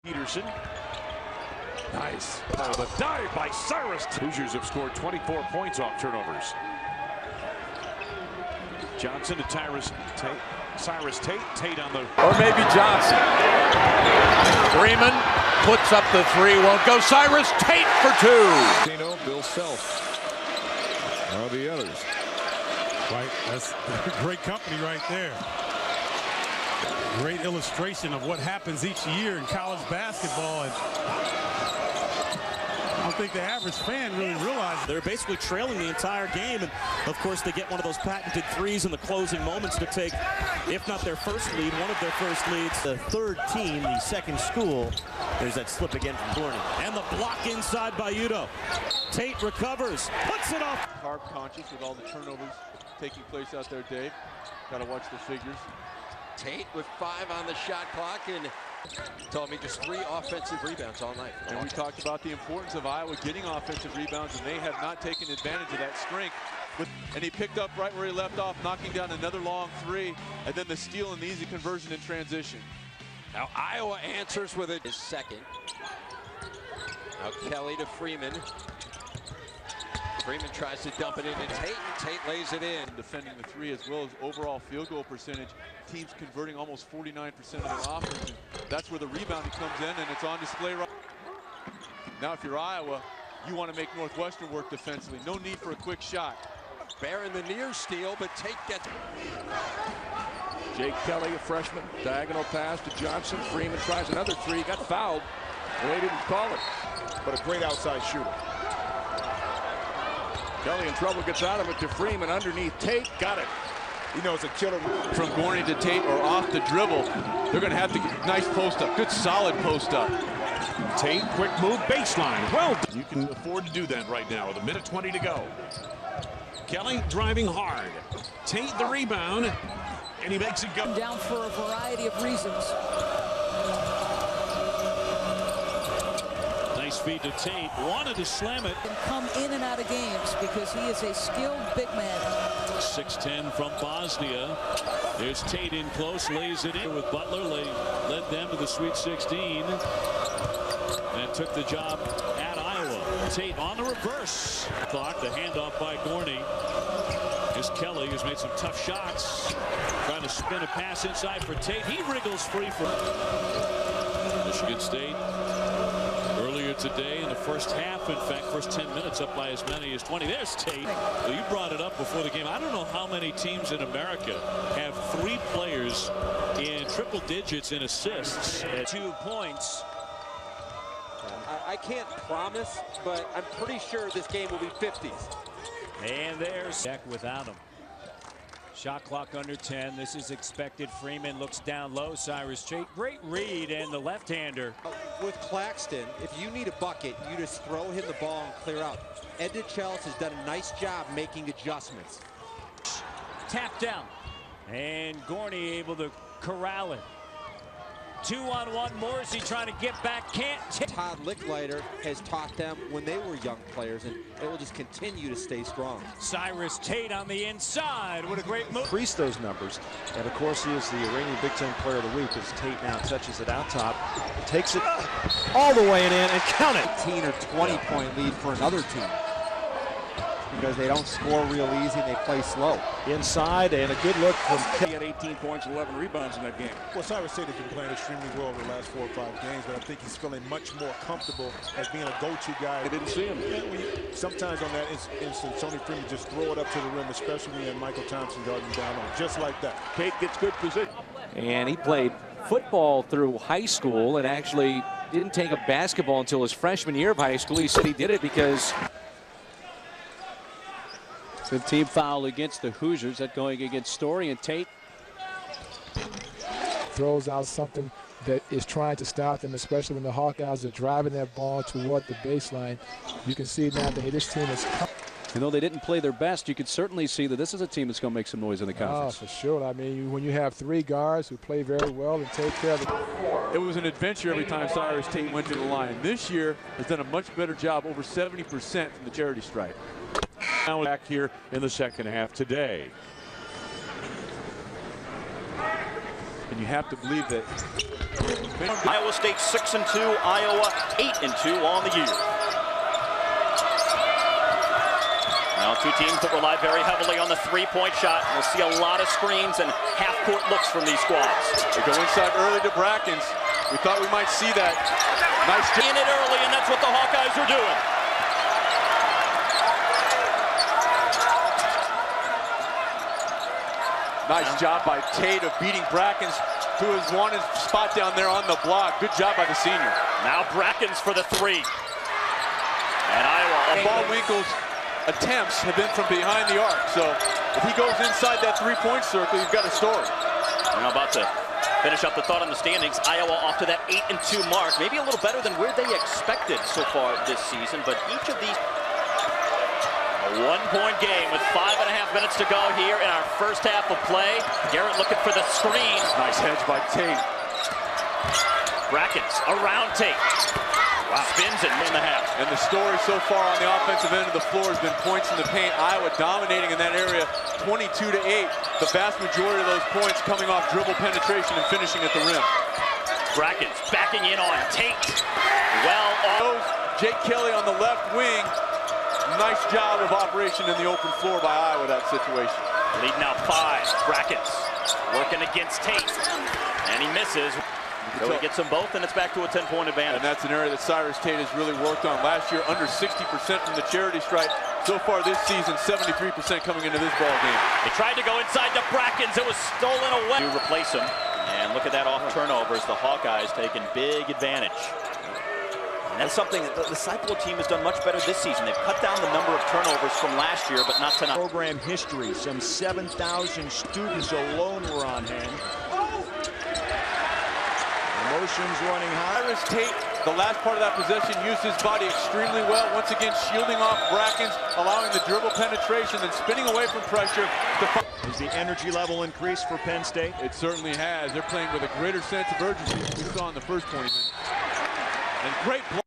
Peterson. Nice. Oh, the dive by Cyrus. Hoosiers have scored 24 points off turnovers. Johnson to Cyrus Tate. Cyrus Tate. Tate on the... Or maybe Johnson. Freeman puts up the three. Won't go. Cyrus Tate for two. Bill Self. Are the others. Right. That's great company right there. Great illustration of what happens each year in college basketball. And I don't think the average fan really realizes. They're basically trailing the entire game, and of course they get one of those patented threes in the closing moments to take, if not their first lead, one of their first leads. The third team, the second school. There's that slip again from Gorney. And the block inside by Udo. Tate recovers, puts it off. Carb conscious with all the turnovers taking place out there, Dave. Got to watch the figures. Tate with 5 on the shot clock, and told me just 3 offensive rebounds all night. And we talked about the importance of Iowa getting offensive rebounds, and they have not taken advantage of that strength. And he picked up right where he left off, knocking down another long 3, and then the steal and the easy conversion in transition. Now Iowa answers with it. His second. Now Kelly to Freeman. Freeman tries to dump it into Tate, and Tate lays it in. Defending the 3 as well as overall field goal percentage. Teams converting almost 49% of their offense. That's where the rebounding comes in, and it's on display right now. If you're Iowa, you want to make Northwestern work defensively. No need for a quick shot. Barron the near steal, but Tate gets... Jake Kelly, a freshman, diagonal pass to Johnson. Freeman tries another 3, got fouled. Well, they didn't call it, but a great outside shooter. Kelly in trouble, gets out of it to Freeman underneath Tate, got it. You know, it's a killer from Gorney to Tate or off the dribble. They're going to have to get nice post up, good solid post up. Tate, quick move, baseline. Well, you can afford to do that right now with 1:20 to go. Kelly driving hard. Tate the rebound, and he makes it go. Down for a variety of reasons. Nice feed to Tate. Wanted to slam it. And come in and out of games because he is a skilled big man. 6'10" from Bosnia. There's Tate in close, lays it in with Butler. Led them to the Sweet 16 and took the job at Iowa. Tate on the reverse. Clock, the handoff by Gorney. Here's Kelly, who's made some tough shots. Trying to spin a pass inside for Tate. He wriggles free from Michigan State. Earlier today in the first half, in fact, first 10 minutes up by as many as 20. There's Tate. Well, you brought it up before the game. I don't know how many teams in America have 3 players in triple digits in assists. 2 points. I can't promise, but I'm pretty sure this game will be 50s. And there's back without him. Shot clock under 10. This is expected. Freeman looks down low. Cyrus Tate, great read, and the left-hander. With Claxton, if you need a bucket, you just throw him the ball and clear out. Ed DeChellis has done a nice job making adjustments. Tap down. And Gorney able to corral it. 2-on-1, Morrissey trying to get back, can't. Todd Licklider has taught them when they were young players, and it will just continue to stay strong. Cyrus Tate on the inside. What a great move. Increase those numbers, and of course he is the Iranian Big Ten Player of the Week as Tate now touches it out top, takes it all the way in and count it. 18 or 20 point lead for another team because they don't score real easy and they play slow. Inside, and a good look from Kelly. He had 18 points, 11 rebounds in that game. Well, Cyrus Tate has been playing extremely well over the last 4 or 5 games, but I think he's feeling much more comfortable as being a go-to guy. I didn't see him. Sometimes on that instance, Tony Freeman just throw it up to the rim, especially when Michael Thompson guarding down on him, just like that. Tate gets good position. And he played football through high school and actually didn't take up basketball until his freshman year of high school. He said he did it because... The team foul against the Hoosiers. That going against Story, and Tate throws out something that is trying to stop them, especially when the Hawkeyes are driving that ball toward the baseline. You can see now that this team is... And though they didn't play their best, you could certainly see that this is a team that's going to make some noise in the conference. Oh, for sure. I mean, when you have 3 guards who play very well and take care of it. It was an adventure every time Cyrus Tate went to the line. This year has done a much better job, over 70% from the charity stripe. Now back here in the second half today. And you have to believe that Iowa State 6-2, Iowa 8-2 on the year. Now two teams that rely very heavily on the three-point shot. We'll see a lot of screens and half-court looks from these squads. They go inside early to Brackens. We thought we might see that. Nice in it early, and that's what the Hawkeyes are doing. Nice job by Tate of beating Brackens to his wanted spot down there on the block. Good job by the senior. Now Brackens for the three. And Iowa. Ballwinkle's attempts have been from behind the arc. So if he goes inside that three-point circle, you've got a story. Now about to finish up the thought on the standings. Iowa off to that 8-2 mark. Maybe a little better than where they expected so far this season. But each of these... A one-point game with 5.5 minutes to go here in our first half of play. Garrett looking for the screen. Nice hedge by Tate. Brackens around Tate. Wow. Spins it in the half. And the story so far on the offensive end of the floor has been points in the paint. Iowa dominating in that area, 22-8. The vast majority of those points coming off dribble penetration and finishing at the rim. Brackens backing in on Tate. Well off. Jake Kelly on the left wing. Nice job of operation in the open floor by Iowa, that situation. Lead now 5. Brackens working against Tate. And he misses. So he gets them both, and it's back to a 10-point advantage. And that's an area that Cyrus Tate has really worked on. Last year, under 60% from the charity stripe. So far this season, 73% coming into this ball game. They tried to go inside to Brackens. It was stolen away. To replace him. And look at that off turnovers. The Hawkeyes taking big advantage. And that's something that the Disciple team has done much better this season. They've cut down the number of turnovers from last year, but not tonight. Program history, some 7,000 students alone were on hand. Emotions running high. Cyrus Tate, the last part of that possession, used his body extremely well. Once again, shielding off Brackens, allowing the dribble penetration, then spinning away from pressure. Has the energy level increased for Penn State? It certainly has. They're playing with a greater sense of urgency than we saw in the first 20 minutes. And great block.